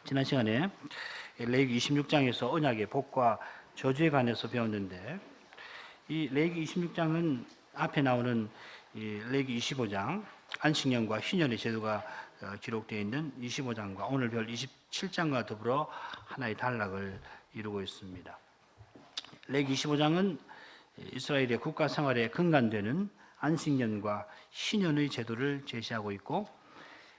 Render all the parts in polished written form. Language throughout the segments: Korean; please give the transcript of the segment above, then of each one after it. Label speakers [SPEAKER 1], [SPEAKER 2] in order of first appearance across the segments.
[SPEAKER 1] 지난 시간에 레위기 26장에서 언약의 복과 저주에 관해서 배웠는데, 이 레위기 26장은 앞에 나오는 이 레위기 25장 안식년과 희년의 제도가 기록되어 있는 25장과 오늘 별 27장과 더불어 하나의 단락을 이루고 있습니다. 레위기 25장은 이스라엘의 국가 생활에 근간되는 안식년과 희년의 제도를 제시하고 있고,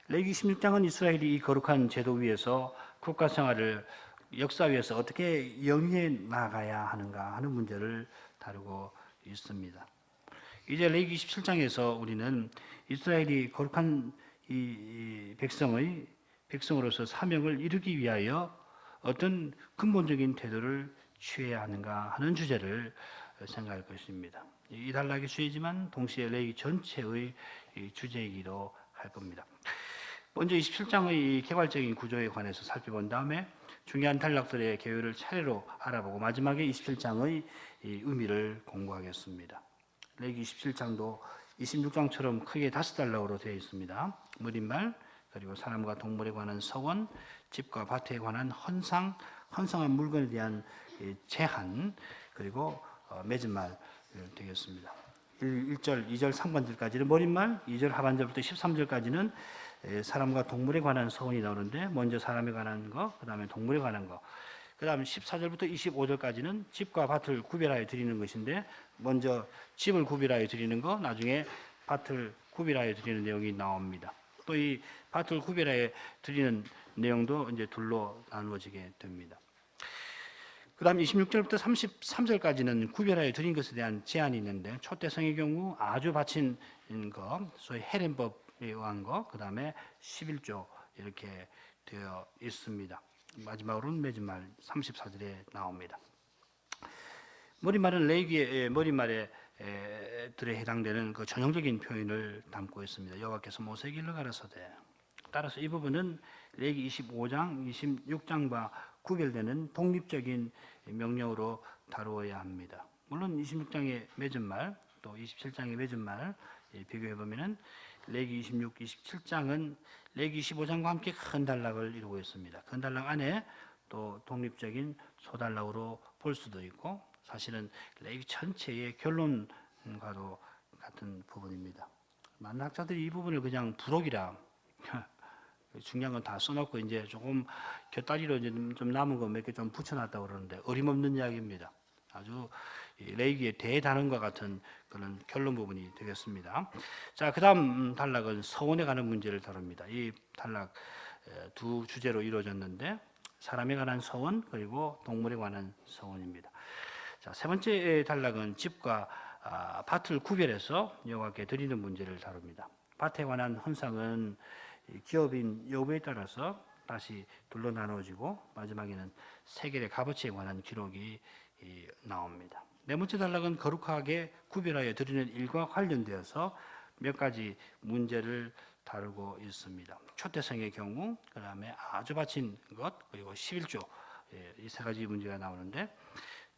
[SPEAKER 1] 레위기 16장은 이스라엘이 이 거룩한 제도 위에서 국가 생활을 역사 위에서 어떻게 영위해 나가야 하는가 하는 문제를 다루고 있습니다. 이제 레위기 27장에서 우리는 이스라엘이 거룩한 이 백성으로서 사명을 이루기 위하여 어떤 근본적인 태도를 취해야 하는가 하는 주제를 생각할 것입니다. 이 단락의 주제지만 동시에 레위기 전체의 주제이기도 할 겁니다. 먼저 27장의 개괄적인 구조에 관해서 살펴본 다음에 중요한 단락들의 개요를 차례로 알아보고 마지막에 27장의 의미를 공부하겠습니다. 레위기 27장도 26장처럼 크게 5단락으로 되어 있습니다. 머릿말, 그리고 사람과 동물에 관한 서원, 집과 밭에 관한 헌상, 헌상한 물건에 대한 제한, 그리고 맺은 말 되겠습니다. 1절, 2절, 3번절까지는 머릿말, 2절 하반절부터 13절까지는 사람과 동물에 관한 서원이 나오는데, 먼저 사람에 관한 거, 그 다음에 동물에 관한 거, 그 다음 14절부터 25절까지는 집과 밭을 구별하여 드리는 것인데, 먼저 집을 구별하여 드리는 거, 나중에 밭을 구별하여 드리는 내용이 나옵니다. 또 이 밭을 구별하여 드리는 내용도 이제 둘로 나누어지게 됩니다. 그 다음 26절부터 33절까지는 구별하여 드린 것에 대한 제한이 있는데, 초대성의 경우 아주 바친 것, 소위 헤렘법에 의한 것, 그 다음에 11조 이렇게 되어 있습니다. 마지막으로는 맺은 말 34절에 나옵니다. 머릿말은 레위기의 머릿말에 들에 해당되는 그 전형적인 표현을 담고 있습니다. 여호와께서 모세에게 일러 가라사대. 따라서 이 부분은 레위기 25장, 26장과 구별되는 독립적인 명령으로 다루어야 합니다. 물론 26장의 맺은 말, 또 27장의 맺은 말 비교해 보면은 레위기 26, 27장은 레위기 25장과 함께 큰 단락을 이루고 있습니다. 큰 단락 안에 또 독립적인 소단락으로 볼 수도 있고, 사실은 레위기 전체의 결론과도 같은 부분입니다. 많은 학자들이 이 부분을 그냥 부록이라 중요한 건 다 써놓고 이제 조금 곁다리로 이제 좀 남은 거 몇 개 좀 붙여놨다고 그러는데, 어림없는 이야기입니다. 아주 레위기의 대단원과 같은 그런 결론 부분이 되겠습니다. 자, 그 다음 단락은 서원에 관한 문제를 다룹니다. 이 단락 두 주제로 이루어졌는데, 사람에 관한 서원, 그리고 동물에 관한 서원입니다. 자, 세 번째 단락은 집과 밭을 구별해서 여호와께 드리는 문제를 다룹니다. 밭에 관한 헌상은 기업인 여부에 따라서 다시 둘로 나누어지고, 마지막에는 세겔의 값어치에 관한 기록이 나옵니다. 네 번째 단락은 거룩하게 구별하여 드리는 일과 관련되어서 몇 가지 문제를 다루고 있습니다. 초대성의 경우, 그 다음에 아주 바친 것, 그리고 11조, 이 세 가지 문제가 나오는데,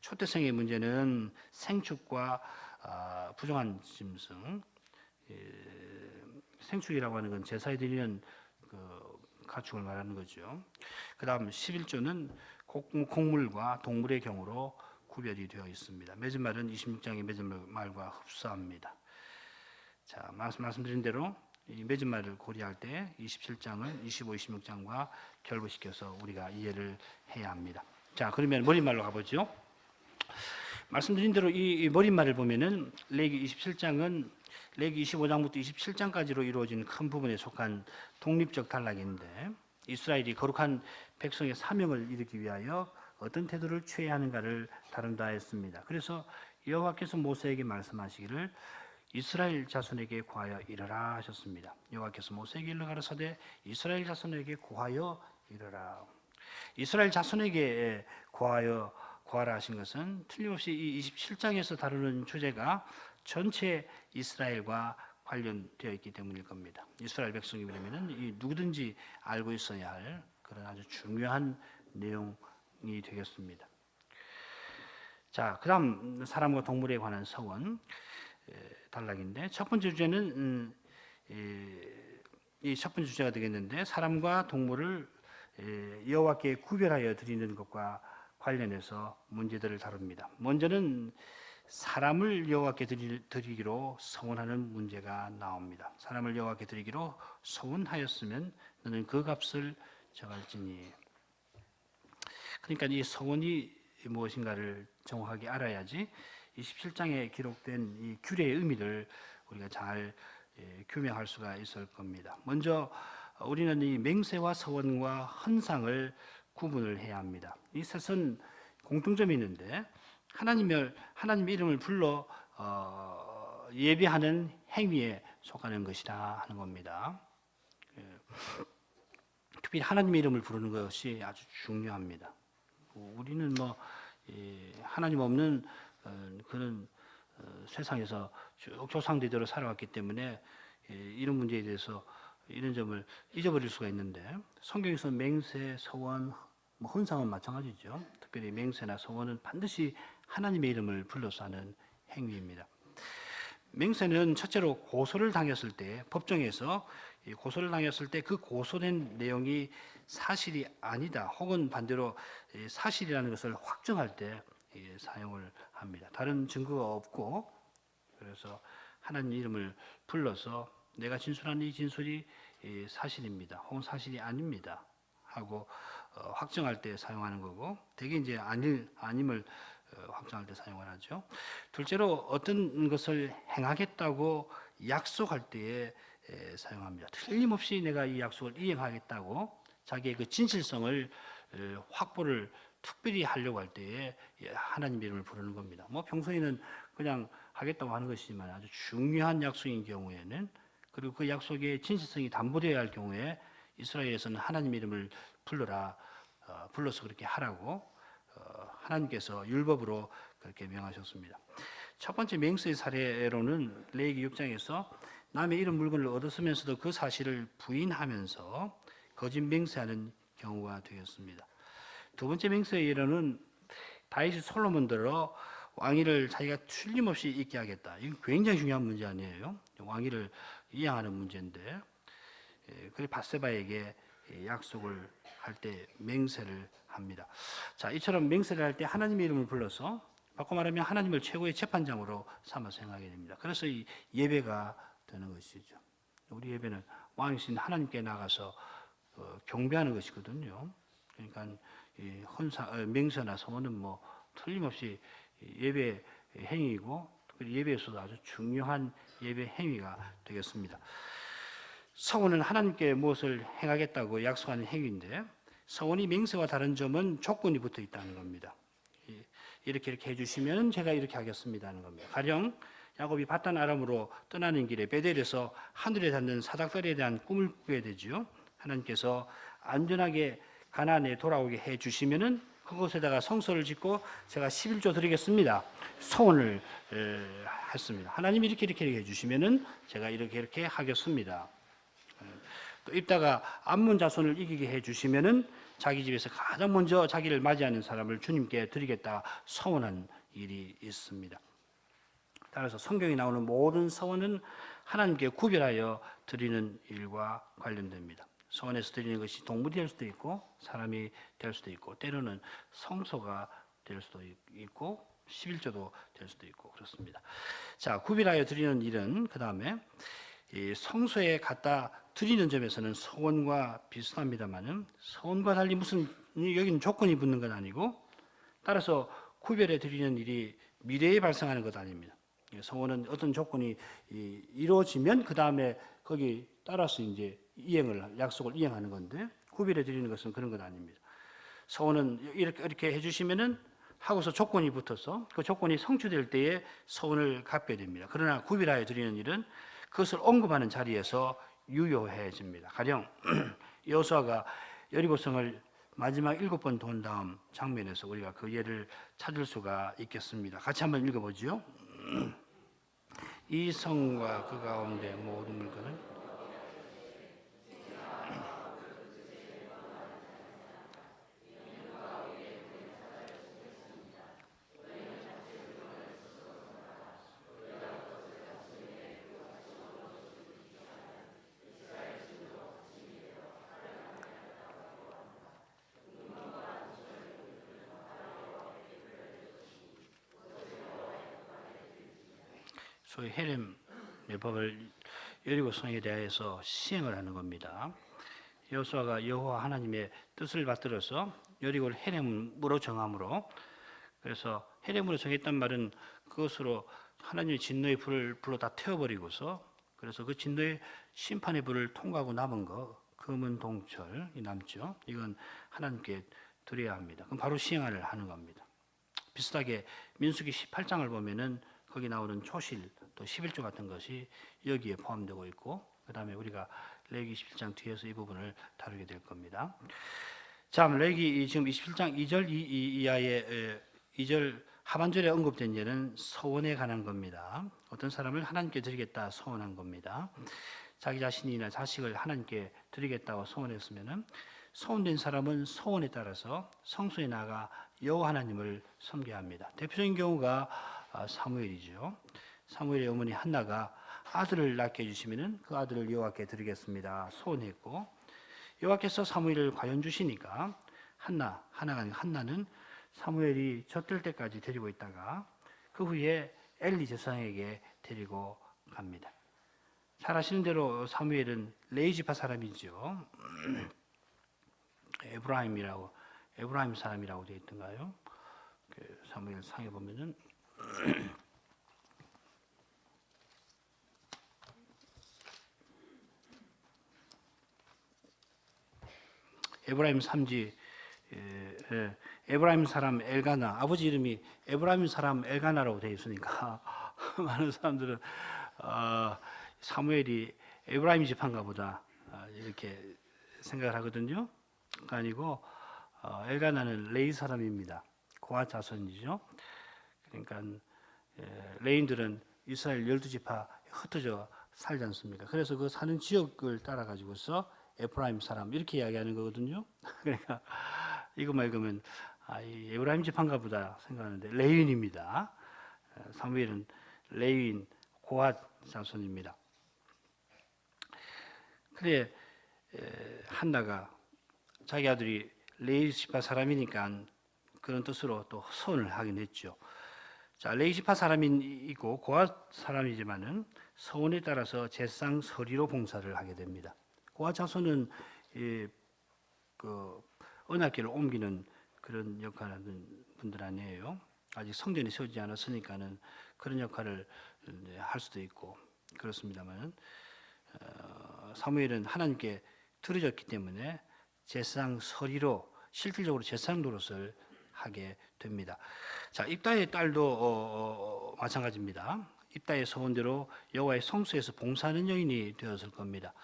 [SPEAKER 1] 초대성의 문제는 생축과 부정한 짐승, 생축이라고 하는 건 제사에 드리는 그 가축을 말하는 거죠. 그 다음 11조는 곡물과 동물의 경우로 구별이 되어 있습니다. 맺은 말은 26장의 맺은 말과 흡사합니다. 자, 말씀드린 대로 이 맺은 말을 고려할 때 27장을 25, 26장과 결부시켜서 우리가 이해를 해야 합니다. 자, 그러면 머릿말로 가보죠. 말씀드린 대로 이 머릿말을 보면은 레위기 27장은 레위기 25장부터 27장까지로 이루어진 큰 부분에 속한 독립적 단락인데, 이스라엘이 거룩한 백성의 사명을 이루기 위하여 어떤 태도를 취해야 하는가를 다룬다 했습니다. 그래서 여호와께서 모세에게 말씀하시기를 이스라엘 자손에게 고하여 이르라 하셨습니다. 여호와께서 모세에게 일러 가라사대 이스라엘 자손에게 고하여 이르라. 이스라엘 자손에게 고하라 하신 것은 틀림없이 이 27장에서 다루는 주제가 전체 이스라엘과 관련되어 있기 때문일 겁니다. 이스라엘 백성이라면 이 누구든지 알고 있어야 할 그런 아주 중요한 내용이 되겠습니다. 자, 그 다음 사람과 동물에 관한 서원 단락인데, 첫 번째 주제는 이 첫 번째 주제가 되겠는데, 사람과 동물을 여호와께 구별하여 드리는 것과 관련해서 문제들을 다룹니다. 먼저는 사람을 여호와께 드리기로 서원하는 문제가 나옵니다. 사람을 여호와께 드리기로 서원하였으면 너는 그 값을 정할지니. 그러니까 이 서원이 무엇인가를 정확하게 알아야지 27장에 기록된 이 규례의 의미를 우리가 잘 규명할 수가 있을 겁니다. 먼저 우리는 이 맹세와 서원과 헌상을 구분을 해야 합니다. 이 셋은 공통점이 있는데 하나님의 이름을 불러 예배하는 행위에 속하는 것이라 하는 겁니다. 특히 하나님의 이름을 부르는 것이 아주 중요합니다. 우리는 하나님 없는 그런 세상에서 쭉 조상대대로 살아왔기 때문에 이런 문제에 대해서 이런 점을 잊어버릴 수가 있는데 성경에서 맹세, 서원, 헌상은 마찬가지죠. 특별히 맹세나 서원은 반드시 하나님의 이름을 불러서 하는 행위입니다. 맹세는 첫째로 고소를 당했을 때 법정에서 고소를 당했을 때 그 고소된 내용이 사실이 아니다 혹은 반대로 사실이라는 것을 확정할 때 사용을 합니다. 다른 증거가 없고 그래서 하나님 이름을 불러서 내가 진술한 이 진술이 사실입니다 혹은 사실이 아닙니다 하고 확정할 때 사용하는 거고 대개 이제 아님을 확정할 때 사용을 하죠. 둘째로 어떤 것을 행하겠다고 약속할 때에 사용합니다. 틀림없이 내가 이 약속을 이행하겠다고 자기의 그 진실성을 확보를 특별히 하려고 할 때에 하나님 이름을 부르는 겁니다. 평소에는 그냥 하겠다고 하는 것이지만 아주 중요한 약속인 경우에는 그리고 그 약속의 진실성이 담보되어야 할 경우에 이스라엘에서는 하나님 이름을 불러서 그렇게 하라고 하나님께서 율법으로 그렇게 명하셨습니다. 첫 번째 맹세의 사례로는 레위기 6장에서 남의 이름 물건을 얻었으면서도 그 사실을 부인하면서 거짓 맹세하는 경우가 되었습니다. 두 번째 맹세의 예로는 다윗이 솔로몬대로 왕위를 자기가 틀림없이 잇게 하겠다. 이건 굉장히 중요한 문제 아니에요? 왕위를 이양하는 문제인데 그리고 밧세바에게 약속을 할 때 맹세를 합니다. 자, 이처럼 맹세를 할 때 하나님의 이름을 불러서 바꿔 말하면 하나님을 최고의 재판장으로 삼아서 행하게 됩니다. 그래서 이 예배가 되는 것이죠. 우리 예배는 왕이신 하나님께 나가서 경배하는 것이거든요. 그러니까 이 맹세나 서원은 틀림없이 예배 행위이고 특별히 예배에서도 아주 중요한 예배 행위가 되겠습니다. 서원은 하나님께 무엇을 행하겠다고 약속하는 행위인데 서원이 맹세와 다른 점은 조건이 붙어 있다는 겁니다. 이렇게 해주시면 제가 이렇게 하겠습니다 하는 겁니다. 가령 야곱이 바단 아람으로 떠나는 길에 베델에서 하늘에 닿는 사닥다리에 대한 꿈을 꾸게 되죠. 하나님께서 안전하게 가나안에 돌아오게 해주시면은 그곳에다가 성소를 짓고 제가 11조 드리겠습니다. 서원을 했습니다. 하나님이 이렇게 해주시면은 제가 이렇게 하겠습니다. 또 입다가 암몬 자손을 이기게 해주시면은 자기 집에서 가장 먼저 자기를 맞이하는 사람을 주님께 드리겠다 서원한 일이 있습니다. 따라서 성경에 나오는 모든 서원은 하나님께 구별하여 드리는 일과 관련됩니다. 서원에서 드리는 것이 동물이 될 수도 있고 사람이 될 수도 있고 때로는 성소가 될 수도 있고 11조도 될 수도 있고 그렇습니다. 자, 구별하여 드리는 일은 그 다음에 성소에 갖다 드리는 점에서는 서원과 비슷합니다만은 서원과 달리 무슨 여기는 조건이 붙는 건 아니고 따라서 구별해 드리는 일이 미래에 발생하는 것 아닙니다. 서원은 어떤 조건이 이루어지면 그 다음에 거기 따라서 이제 약속을 이행하는 건데 구별해 드리는 것은 그런 것 아닙니다. 서원은 이렇게 해주시면은 하고서 조건이 붙어서 그 조건이 성취될 때에 서원을 갚게 됩니다. 그러나 구별하여 드리는 일은 그것을 언급하는 자리에서 유효해집니다. 가령 여호수아가 여리고성을 마지막 7번 돈 다음 장면에서 우리가 그 예를 찾을 수가 있겠습니다. 같이 한번 읽어보죠. 이 성과 그 가운데 모든 물건을 소위 헤렘 율법을 여리고성에 대해서 시행을 하는 겁니다. 여호수아가 여호와 하나님의 뜻을 받들어서 여리고를 헤렘으로 정함으로, 그래서 헤렘으로 정했단 말은 그것으로 하나님의 진노의 불을 불로 다 태워버리고서, 그래서 그 진노의 심판의 불을 통과하고 남은 거 금은 동철이 남죠. 이건 하나님께 드려야 합니다. 그럼 바로 시행을 하는 겁니다. 비슷하게 민수기 18장을 보면은 거기 나오는 초실 또 11조 같은 것이 여기에 포함되고 있고, 그 다음에 우리가 레위기 27장 뒤에서 이 부분을 다루게 될 겁니다. 자, 레위기 지금 27장 2절 이하의 2절 하반절에 언급된 예는 서원에 관한 겁니다. 어떤 사람을 하나님께 드리겠다 서원한 겁니다. 자기 자신이나 자식을 하나님께 드리겠다고 서원했으면은 서원된 사람은 서원에 따라서 성소에 나가 여호와 하나님을 섬겨야 합니다. 대표적인 경우가 사무엘이죠. 사무엘의 어머니 한나가 아들을 낳게 해주시면은 그 아들을 여호와께 드리겠습니다 소원했고, 여호와께서 사무엘을 과연 주시니까 하나가 아니라 한나는 사무엘이 젖들 때까지 데리고 있다가 그 후에 엘리 제사장에게 데리고 갑니다. 잘 아시는 대로 사무엘은 레위 지파 사람이죠. 에브라임 사람이라고 되어 있던가요? 그 사무엘 상에 보면은 에브라임 삼지, 에브라임 사람 엘가나, 아버지 이름이 에브라임 사람 엘가나라고 되어 있으니까 많은 사람들은 사무엘이 에브라임 지파인가 보다 이렇게 생각을 하거든요. 그거 아니고 엘가나는 레위 사람입니다. 고핫 자손이죠. 그러니까 레인들은 이스라엘 12지파 흩어져 살지 않습니까? 그래서 그 사는 지역을 따라 가지고서 에프라임 사람 이렇게 이야기하는 거거든요. 그러니까 이거만 읽으면 이 에브라임 지파인가 보다 생각하는데 레위인입니다. 사무엘은 레위인 고핫 자손입니다. 그래 한나가 자기 아들이 레위 지파 사람이니까 그런 뜻으로 또 서원을 하긴 했죠. 자, 레위 지파 사람이고 고핫 사람이지만은 서원에 따라서 제사장 서리로 봉사를 하게 됩니다. 고핫 자손은 그 언약궤를 옮기는 그런 역할을 하는 분들 아니에요. 아직 성전이 세워지지 않았으니까는 그런 역할을 할 수도 있고 그렇습니다만, 사무엘은 하나님께 들어졌기 때문에 제사장 서리로 실질적으로 제사장 노릇을 하게 됩니다. 자, 입다의 딸도 마찬가지입니다. 입다의 서원대로 여호와의 성소에서 봉사하는 여인이 되었을 겁니다.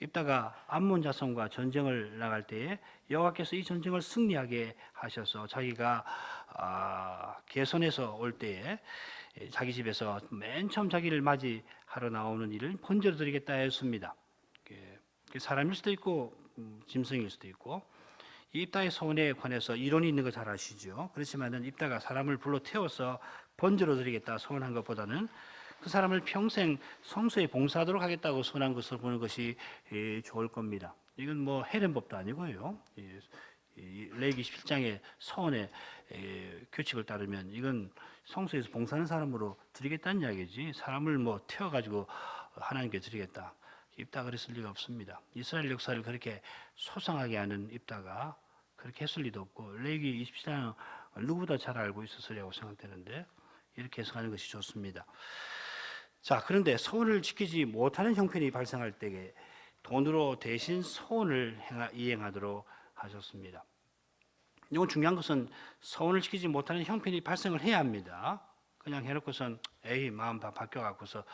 [SPEAKER 1] 입다가 암몬 자손과 전쟁을 나갈 때에 여호와께서 이 전쟁을 승리하게 하셔서 자기가 개선에서 올 때에 자기 집에서 맨 처음 자기를 맞이하러 나오는 일을 번제로 드리겠다 했습니다. 사람일 수도 있고 짐승일 수도 있고, 이 입다의 소원에 관해서 이론이 있는 거 잘 아시죠? 그렇지만은 입다가 사람을 불러 태워서 번제로 드리겠다 소원한 것보다는 그 사람을 평생 성소에 봉사하도록 하겠다고 소원한 것을 보는 것이 좋을 겁니다. 이건 뭐 헤렘법도 아니고요. 레위기 17장의 서원의 규칙을 따르면 이건 성소에서 봉사하는 사람으로 드리겠다는 이야기지, 사람을 뭐 태워가지고 하나님께 드리겠다, 입다 그랬을 리가 없습니다. 이스라엘 역사를 그렇게 소상하게 하는 입다가 그렇게 했을 리도 없고, 레위기 27장은 누구보다 잘 알고 있었으리라고 생각되는데 이렇게 해석하는 것이 좋습니다. 자, 그런데 서원을 지키지 못하는 형편이 발생할 때에 돈으로 대신 서원을 이행하도록 하셨습니다. 이건 중요한 것은 서원을 지키지 못하는 형편이 발생을 해야 합니다. 그냥 해놓고선 마음 다 바뀌어갖고서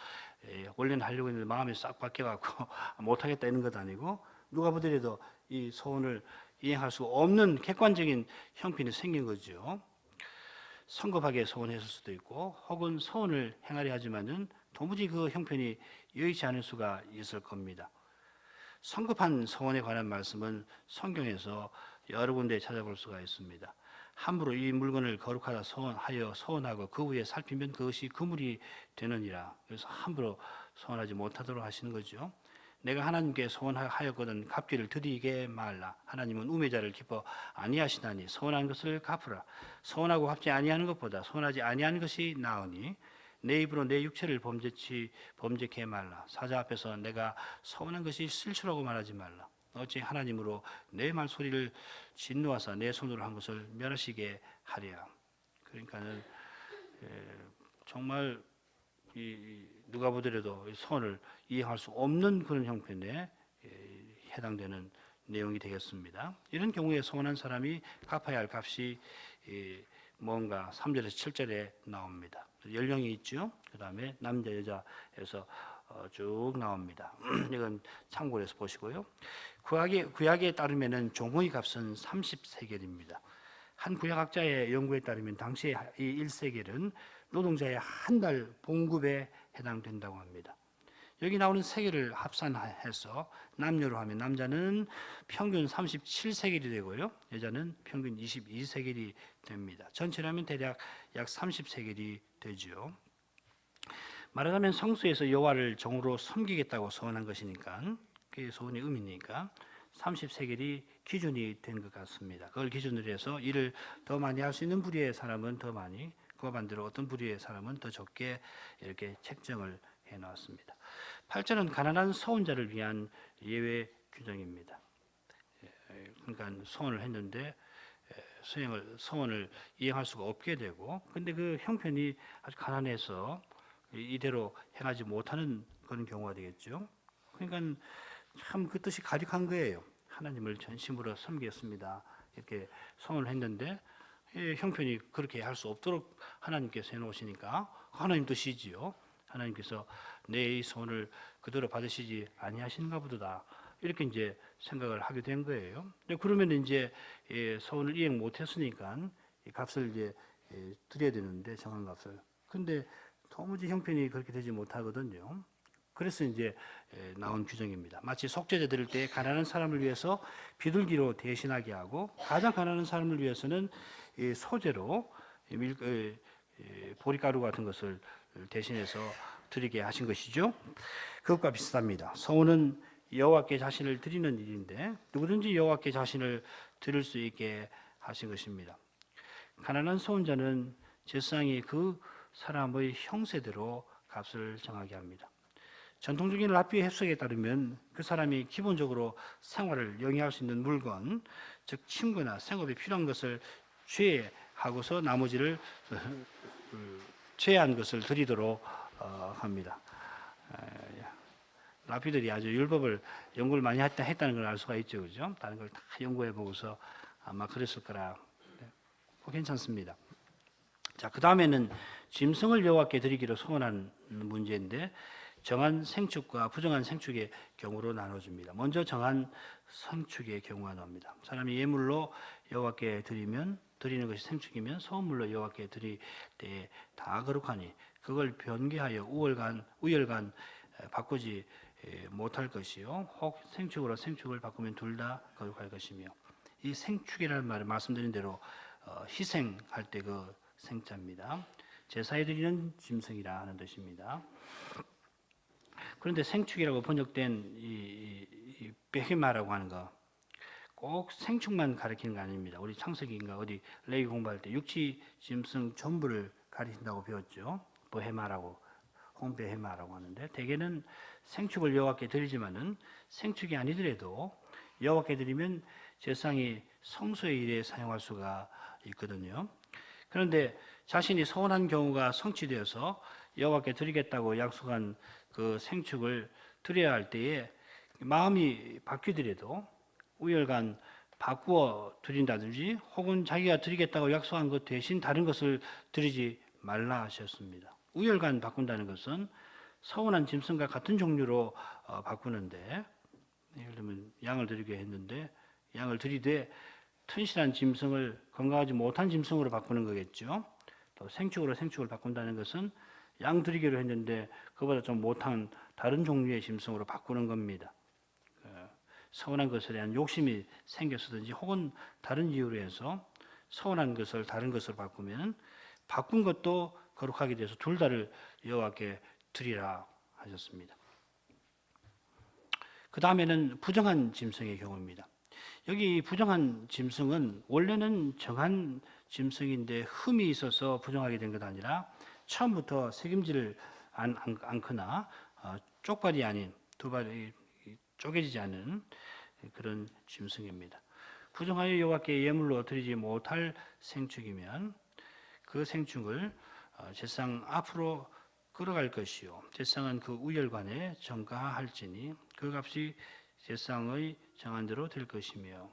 [SPEAKER 1] 원래는 하려고 했는데 마음이 싹 바뀌어갖고 못하겠다 이런 것 아니고, 누가 보더라도 이 서원을 이행할 수 없는 객관적인 형편이 생긴 거죠. 성급하게 서원했을 수도 있고, 혹은 서원을 행하려 하지만은 도무지 그 형편이 여의치 않을 수가 있을 겁니다. 성급한 서원에 관한 말씀은 성경에서 여러 군데 찾아볼 수가 있습니다. 함부로 이 물건을 거룩하다 서원하고 그 후에 살피면 그것이 그물이 되느니라. 그래서 함부로 서원하지 못하도록 하시는 거죠. 내가 하나님께 서원하였거든 갚기를 드리게 말라. 하나님은 우매자를 기뻐 아니하시나니 서원한 것을 갚으라. 서원하고 갚지 아니하는 것보다 서원하지 아니하는 것이 나으니 내 입으로 내 육체를 범죄케 말라. 사자 앞에서 내가 서운한 것이 실수라고 말하지 말라. 어찌 하나님으로 내 말소리를 진노하사 내 손으로 한 것을 멸하시게 하랴. 그러니까는 정말 누가 보더라도 손을 이해할 수 없는 그런 형편에 해당되는 내용이 되겠습니다. 이런 경우에 서운한 사람이 갚아야 할 값이 뭔가 3절에서 7절에 나옵니다. 연령이 있죠. 그 다음에 남자 여자에서 쭉 나옵니다. 이건 참고해서 보시고요. 구약에 따르면은 종의 값은 30세겔입니다. 한 구약학자의 연구에 따르면 당시에 이 1세겔은 노동자의 한 달 봉급에 해당된다고 합니다. 여기 나오는 세겔을 합산해서 남녀로 하면 남자는 평균 37세겔이 되고요. 여자는 평균 22세겔이 됩니다. 전체로 하면 대략 약 30세겔이 되죠. 말하자면 성소에서 여호와를 정으로 섬기겠다고 서원한 것이니까, 그게 서원의 의미니까 30세겔이 기준이 된 것 같습니다. 그걸 기준으로 해서 일을 더 많이 할 수 있는 부류의 사람은 더 많이, 그와 반대로 어떤 부류의 사람은 더 적게 이렇게 책정을 해놓았습니다. 8절은 가난한 서원자를 위한 예외 규정입니다. 그러니까 서원을 했는데 서원을 이행할 수가 없게 되고, 근데 그 형편이 아주 가난해서 이대로 행하지 못하는 그런 경우가 되겠죠. 그러니까 참 그 뜻이 가득한 거예요. 하나님을 전심으로 섬기겠습니다. 이렇게 서원을 했는데 형편이 그렇게 할 수 없도록 하나님께서 해놓으시니까 하나님 뜻이지요. 하나님께서 내 이 소원을 그대로 받으시지 아니하시는가 보다, 이렇게 이제 생각을 하게 된 거예요. 그러면 이제 소원을 이행 못했으니까 값을 이제 드려야 되는데, 정한 값을. 근데 도무지 형편이 그렇게 되지 못하거든요. 그래서 이제 나온 규정입니다. 마치 속죄제 드릴 때 가난한 사람을 위해서 비둘기로 대신하게 하고, 가장 가난한 사람을 위해서는 소재로 보리가루 같은 것을 대신해서 드리게 하신 것이죠. 그것과 비슷합니다. 서원은 여호와께 자신을 드리는 일인데 누구든지 여호와께 자신을 드릴 수 있게 하신 것입니다. 가난한 서원자는 제사장이 그 사람의 형세대로 값을 정하게 합니다. 전통적인 랍비의 해석에 따르면 그 사람이 기본적으로 생활을 영위할 수 있는 물건, 즉 침구나 생업에 필요한 것을 제하고서 나머지를 제한 것을 드리도록 합니다. 랍비들이 아주 율법을 연구를 많이 했다는 걸 알 수가 있죠, 그죠? 다른 걸 다 연구해 보고서 아마 그랬을 거라. 괜찮습니다. 자, 그 다음에는 짐승을 여호와께 드리기로 소원한 문제인데, 정한 생축과 부정한 생축의 경우로 나눠줍니다. 먼저 정한 생축의 경우가 나옵니다. 사람이 예물로 여호와께 드리는 것이 생축이면 소원물로 여호와께 드릴 때 다 거룩하니 그걸 변개하여 우열간 바꾸지 못할 것이요, 혹 생축으로 생축을 바꾸면 둘 다 거룩할 것이며, 이 생축이라는 말을 말씀드린 대로 희생할 때 그 생자입니다. 제사에 드리는 짐승이라 하는 뜻입니다. 그런데 생축이라고 번역된 이 베헤마라고 하는 거 꼭 생축만 가리키는 거 아닙니다. 우리 창세기인가 어디 레위 공부할 때 육지 짐승 전부를 가리킨다고 배웠죠. 베헤마라고, 홍베헤마라고 하는데, 대개는 생축을 여호와께 드리지만은 생축이 아니더라도 여호와께 드리면 제사장이 성소의 일에 사용할 수가 있거든요. 그런데 자신이 서원한 경우가 성취되어서 여호와께 드리겠다고 약속한 그 생축을 드려야 할 때에 마음이 바뀌더라도 우열간 바꾸어 드린다든지, 혹은 자기가 드리겠다고 약속한 것 대신 다른 것을 드리지 말라 하셨습니다. 우열간 바꾼다는 것은 서운한 짐승과 같은 종류로 바꾸는데, 예를 들면 양을 드리게 했는데 양을 드리되 튼실한 짐승을 건강하지 못한 짐승으로 바꾸는 거겠죠. 또 생축으로 생축을 바꾼다는 것은 양 드리기로 했는데 그보다 좀 못한 다른 종류의 짐승으로 바꾸는 겁니다. 서운한 것에 대한 욕심이 생겼든지 혹은 다른 이유로 해서 서운한 것을 다른 것으로 바꾸면 바꾼 것도 거룩하게 돼서 둘 다를 여호와께 드리라 하셨습니다. 그 다음에는 부정한 짐승의 경우입니다. 여기 부정한 짐승은 원래는 정한 짐승인데 흠이 있어서 부정하게 된 것 아니라 처음부터 책임질 않거나 쪽발이 아닌 두 발이 쪼개지지 않은 그런 짐승입니다. 부정하여 여호와께 예물로 드리지 못할 생축이면 그 생축을 제상 앞으로 끌어갈 것이요 제상은 그 우열관에 정가할지니 그 값이 제상의 정한 대로 될 것이며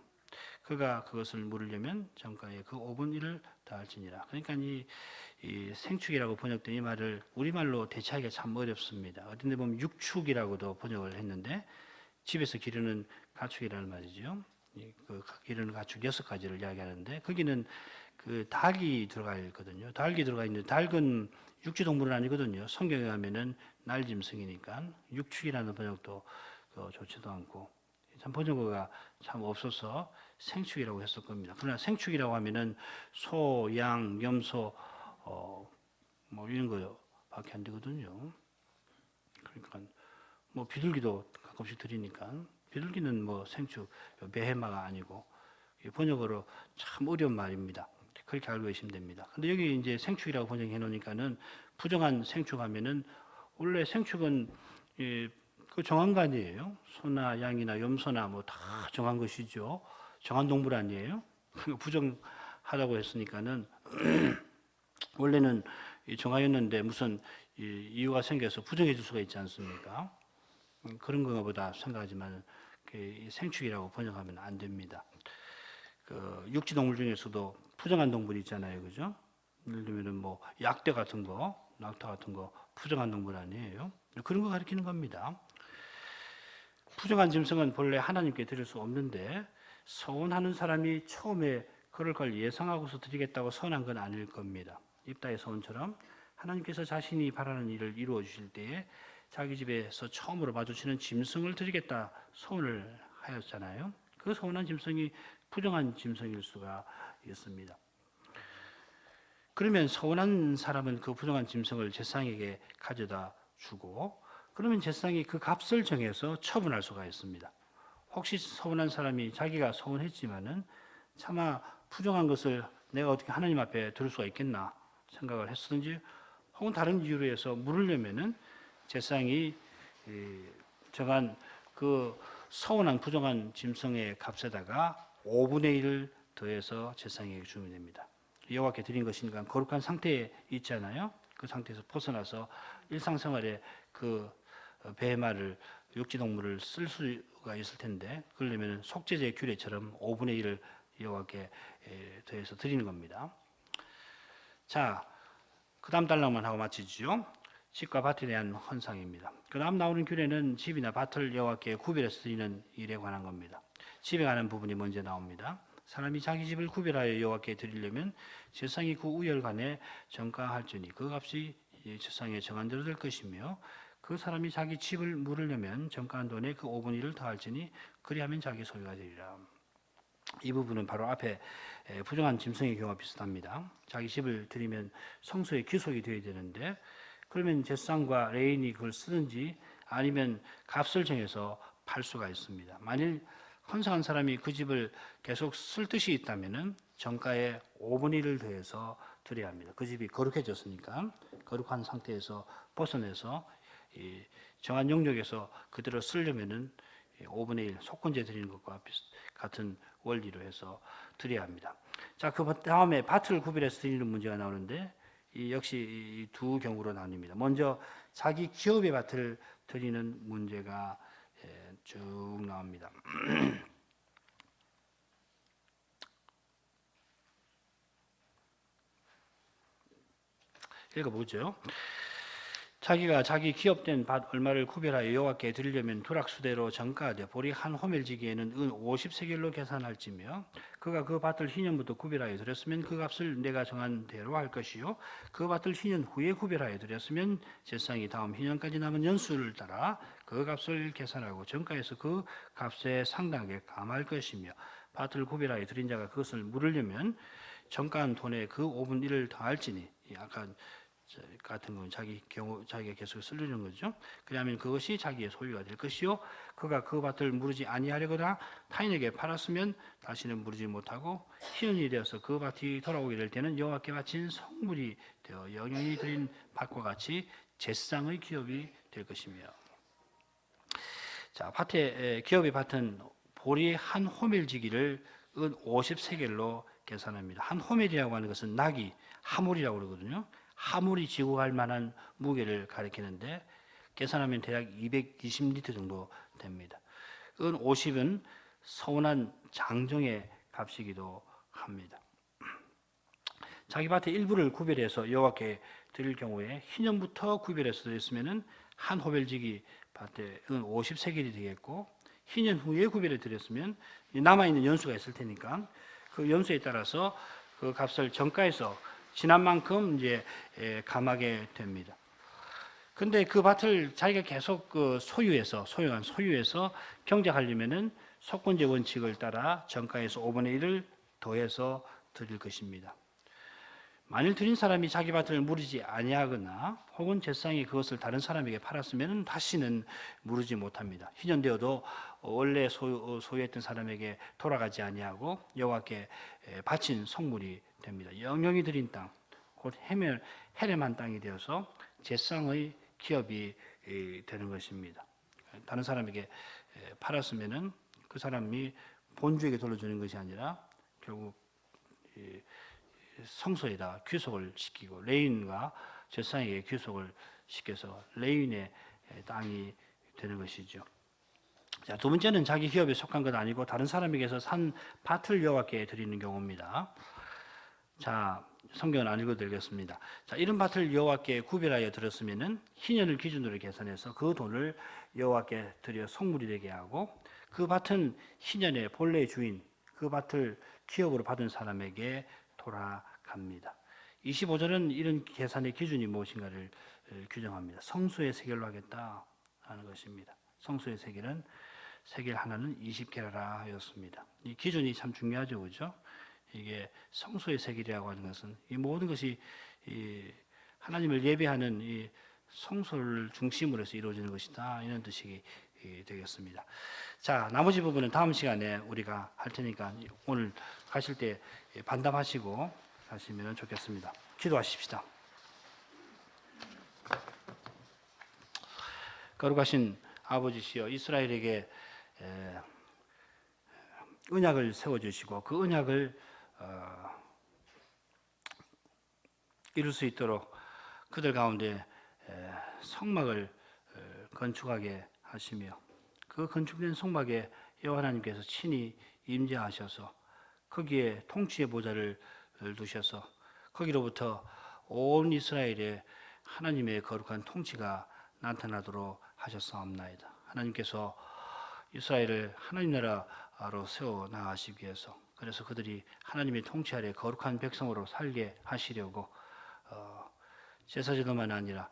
[SPEAKER 1] 그가 그것을 물으려면 정가의 그 5분 1을 다할지니라. 그러니까 이 생축이라고 번역된 이 말을 우리말로 대체하기가 참 어렵습니다. 어떤 데 보면 육축이라고도 번역을 했는데 집에서 기르는 가축이라는 말이죠. 그 기르는 가축 6가지를 이야기하는데 거기는 그 닭이 들어가 있거든요. 닭이 들어가 있는데 닭은 육지 동물은 아니거든요. 성경에 가면은 날짐승이니까 육축이라는 번역도 좋지도 않고 참 번역어가 참 없어서 생축이라고 했을 겁니다. 그러나 생축이라고 하면은 소, 양, 염소 뭐 이런 거밖에 안 되거든요. 그러니까 뭐 비둘기도 가끔씩 드리니까 비둘기는 뭐 생축 매해마가 아니고 번역어로 참 어려운 말입니다. 그렇게 알고 계시면 됩니다. 근데 여기 이제 생축이라고 번역해 놓으니까는 부정한 생축하면은 원래 생축은 그 정한 거 아니에요? 소나 양이나 염소나 뭐 다 정한 것이죠. 정한 동물 아니에요? 부정하다고 했으니까는 원래는 정하였는데 무슨 이유가 생겨서 부정해 줄 수가 있지 않습니까? 그런 것보다 생각하지만 생축이라고 번역하면 안 됩니다. 그 육지 동물 중에서도 부정한 동물이 있잖아요, 그죠? 예를 들면은 뭐 약대 같은 거, 낙타 같은 거 부정한 동물 아니에요? 그런 거 가리키는 겁니다. 부정한 짐승은 본래 하나님께 드릴 수 없는데 서운하는 사람이 처음에 그럴 걸 예상하고서 드리겠다고 서운한 건 아닐 겁니다. 입다의 서운처럼 하나님께서 자신이 바라는 일을 이루어 주실 때에 자기 집에서 처음으로 마주치는 짐승을 드리겠다 서운을 하였잖아요. 그 서운한 짐승이 부정한 짐승일 수가 있습니다. 그러면 서운한 사람은 그 부정한 짐승을 제사장에게 가져다 주고 그러면 제사장이 그 값을 정해서 처분할 수가 있습니다. 혹시 서운한 사람이 자기가 서운했지만은 차마 부정한 것을 내가 어떻게 하나님 앞에 들을 수가 있겠나 생각을 했든지 혹은 다른 이유로 해서 물으려면은 제사장이 정한 그 서운한 부정한 짐승의 값에다가 5분의 1을 더해서 제사장에게 주면 됩니다. 여호와께 드린 것이니까 거룩한 상태에 있잖아요. 그 상태에서 벗어나서 일상생활에 그 배말을 육지동물을 쓸 수가 있을 텐데 그러려면 속죄제 규례처럼 5분의 1을 여호와께 더해서 드리는 겁니다. 자, 그 다음 단락만 하고 마치죠. 집과 밭에 대한 헌상입니다. 그 다음 나오는 규례는 집이나 밭을 여호와께 구별해서 드리는 일에 관한 겁니다. 집에 관한 부분이 먼저 나옵니다. 사람이 자기 집을 구별하여 여호와께 드리려면 제사장이 그 우열간에 정가할지니 그 값이 제사장의 정한 대로 될 것이며 그 사람이 자기 집을 물으려면 정가한 돈에 그 5분의 1을 더할지니 그리하면 자기 소유가 되리라. 이 부분은 바로 앞에 부정한 짐승의 경우와 비슷합니다. 자기 집을 드리면 성소에 귀속이 되어야 되는데 그러면 제사장과 레인이 그걸 쓰든지 아니면 값을 정해서 팔 수가 있습니다. 만일 헌상한 사람이 그 집을 계속 쓸 뜻이 있다면은 정가에 5분의 1을 더해서 드려야 합니다. 그 집이 거룩해졌으니까 거룩한 상태에서 벗어내서 이 정한 영역에서 그대로 쓰려면은 5분의 1 속건제 드리는 것과 같은 원리로 해서 드려야 합니다. 자, 그 다음에 밭을 구별해서 드리는 문제가 나오는데 역시 이 두 경우로 나뉩니다. 먼저 자기 기업의 밭을 드리는 문제가 쭉 나옵니다. 읽어보죠. 자기가 자기 기업된 밭 얼마를 구별하여 여호와께 드리려면 두락수대로 정가하되 보리 한 호멜지기에는 은 50세겔로 계산할지며 그가 그 밭을 희년부터 구별하여 드렸으면 그 값을 내가 정한 대로 할 것이요 그 밭을 희년 후에 구별하여 드렸으면 제사장이 다음 희년까지 남은 연수를 따라 그 값을 계산하고 정가에서 그 값에 상당하게 감할 것이며 밭을 구별하여 드린 자가 그것을 물으려면 정가한 돈에 그 5분 1을 더할지니 아까 같은 경우 자기가 계속 쓰려는 거죠. 그러면 그것이 자기의 소유가 될 것이요, 그가 그 밭을 무르지 아니하려거나 타인에게 팔았으면 다시는 무르지 못하고 희연이 되어서 그 밭이 돌아오게 될 때는 여호와께 바친 성물이 되어 영영이 드린 밭과 같이 제사장의 기업이 될 것이며. 자, 기업의 밭은 보리 한 호멜지기를 은 50세겔로 계산합니다. 한 호멜이라고 하는 것은 나귀, 하물이라고 그러거든요. 하물이 지고 갈 만한 무게를 가리키는데 계산하면 대략 220리터 정도 됩니다. 은 50은 서운한 장정의 값이기도 합니다. 자기 밭의 일부를 구별해서 여호와께 드릴 경우에 희년부터 구별해서 드렸으면은 한 호멜지기 밭에 은 50세겔이 되겠고, 희년 후에 구별해 드렸으면 남아 있는 연수가 있을 테니까 그 연수에 따라서 그 값을 정가에서 지난 만큼 이제 감하게 됩니다. 근데 그 밭을 자기가 계속 소유한 소유에서 경작하려면은 속건제 원칙을 따라 정가에서 5분의 1을 더해서 드릴 것입니다. 만일 드린 사람이 자기 밭을 무르지 아니하거나 혹은 제사장이 그것을 다른 사람에게 팔았으면 다시는 무르지 못합니다. 희년되어도 원래 소유했던 사람에게 돌아가지 아니하고 여호와께 바친 성물이 됩니다. 영영이 드린 땅, 곧 헤렘한 땅이 되어서 제사장의 기업이 되는 것입니다. 다른 사람에게 팔았으면 그 사람이 본주에게 돌려주는 것이 아니라 결국 성소에다 귀속을 시키고 레위인과 제사장에게 귀속을 시켜서 레위인의 땅이 되는 것이죠. 자, 두 번째는 자기 기업에 속한 것 아니고 다른 사람에게서 산 밭을 여호와께 드리는 경우입니다. 자, 성경은 안 읽어드리겠습니다. 자, 이런 밭을 여호와께 구별하여 드렸으면은 희년을 기준으로 계산해서 그 돈을 여호와께 드려 성물이 되게 하고, 그 밭은 희년의 본래 주인, 그 밭을 기업으로 받은 사람에게 돌아갑니다. 25절은 이런 계산의 기준이 무엇인가를 규정합니다. 성소의 세겔로 하겠다 하는 것입니다. 성소의 세겔은 세겔 하나는 20게라라 하였습니다. 이 기준이 참 중요하죠, 그렇죠? 이게 성소의 세겔이라고 하는 것은 이 모든 것이 하나님을 예배하는 이 성소를 중심으로 해서 이루어지는 것이다, 이런 뜻이 되겠습니다. 자, 나머지 부분은 다음 시간에 우리가 할 테니까 오늘 가실 때 반담하시고 가시면 좋겠습니다. 기도하십시다. 거룩하신 아버지시여, 이스라엘에게 언약을 세워주시고 그 언약을 이룰 수 있도록 그들 가운데 성막을 건축하게 하시며 그 건축된 성막에 여호와 하나님께서 친히 임재하셔서 거기에 통치의 보좌를 두셔서 거기로부터 온 이스라엘에 하나님의 거룩한 통치가 나타나도록 하셨사옵나이다. 하나님께서 이스라엘을 하나님 나라로 세워 나가시기 위해서, 그래서 그들이 하나님의 통치 아래 거룩한 백성으로 살게 하시려고 제사제도만 아니라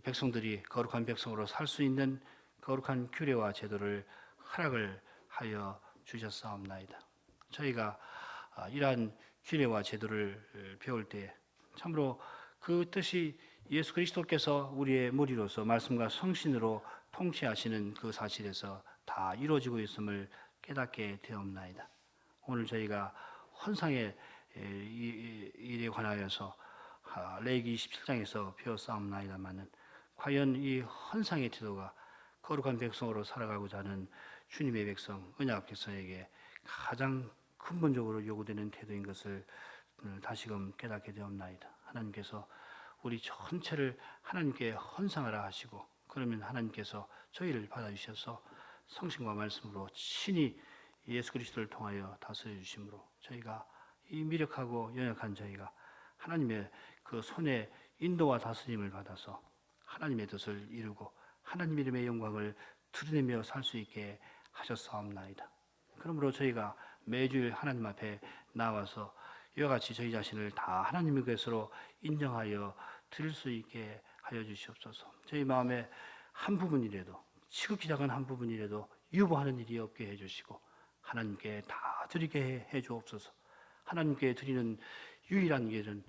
[SPEAKER 1] 백성들이 거룩한 백성으로 살 수 있는 거룩한 규례와 제도를 허락을 하여 주셨사옵나이다. 저희가 이러한 규례와 제도를 배울 때 참으로 그 뜻이 예수 그리스도께서 우리의 머리로서 말씀과 성신으로 통치하시는 그 사실에서 다 이루어지고 있음을 깨닫게 되옵나이다. 오늘 저희가 헌상의 일에 관하여서 레위기 27장에서 배웠사옵나이다마는 과연 이 헌상의 태도가 거룩한 백성으로 살아가고자 하는 주님의 백성, 언약 백성에게 가장 근본적으로 요구되는 태도인 것을 다시금 깨닫게 되옵나이다. 하나님께서 우리 전체를 하나님께 헌상하라 하시고, 그러면 하나님께서 저희를 받아주셔서 성신과 말씀으로 친히 예수 그리스도를 통하여 다스려 주심으로 저희가 이 미력하고 연약한 저희가 하나님의 그 손에 인도와 다스림을 받아서 하나님의 뜻을 이루고 하나님 이름의 영광을 드러내며 살 수 있게 하셨사옵나이다. 그러므로 저희가 매주일 하나님 앞에 나와서 이와 같이 저희 자신을 다 하나님의 것으로 인정하여 드릴 수 있게 하여 주시옵소서. 저희 마음에 한 부분이라도, 지극히 작은 한 부분이라도 유보하는 일이 없게 해주시고 하나님께 다 드리게 해 주옵소서. 하나님께 드리는 유일한 길은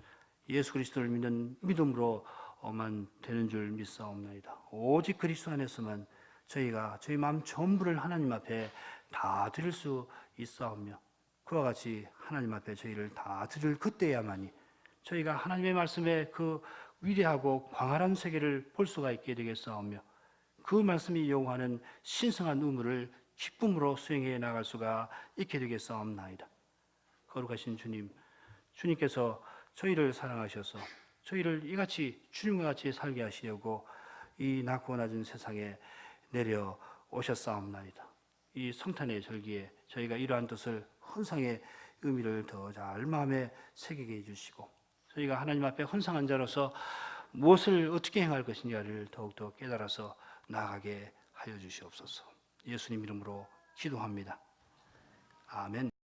[SPEAKER 1] 예수 그리스도를 믿는 믿음으로만 되는 줄 믿사옵나이다. 오직 그리스도 안에서만 저희가 저희 마음 전부를 하나님 앞에 다 드릴 수 있사오며, 그와 같이 하나님 앞에 저희를 다 드릴 그때야만이 저희가 하나님의 말씀에 그 위대하고 광활한 세계를 볼 수가 있게 되겠사오며, 그 말씀이 요구하는 신성한 의무를 기쁨으로 수행해 나갈 수가 있게 되겠사옵나이다. 거룩하신 주님, 주님께서 저희를 사랑하셔서 저희를 이같이 주님과 같이 살게 하시려고 이 낮고 낮은 세상에 내려오셨사옵나이다. 이 성탄의 절기에 저희가 이러한 뜻을, 헌상의 의미를 더 잘 마음에 새기게 해주시고, 저희가 하나님 앞에 헌상한 자로서 무엇을 어떻게 행할 것인가를 더욱더 깨달아서 나아가게 하여 주시옵소서. 예수님 이름으로 기도합니다. 아멘.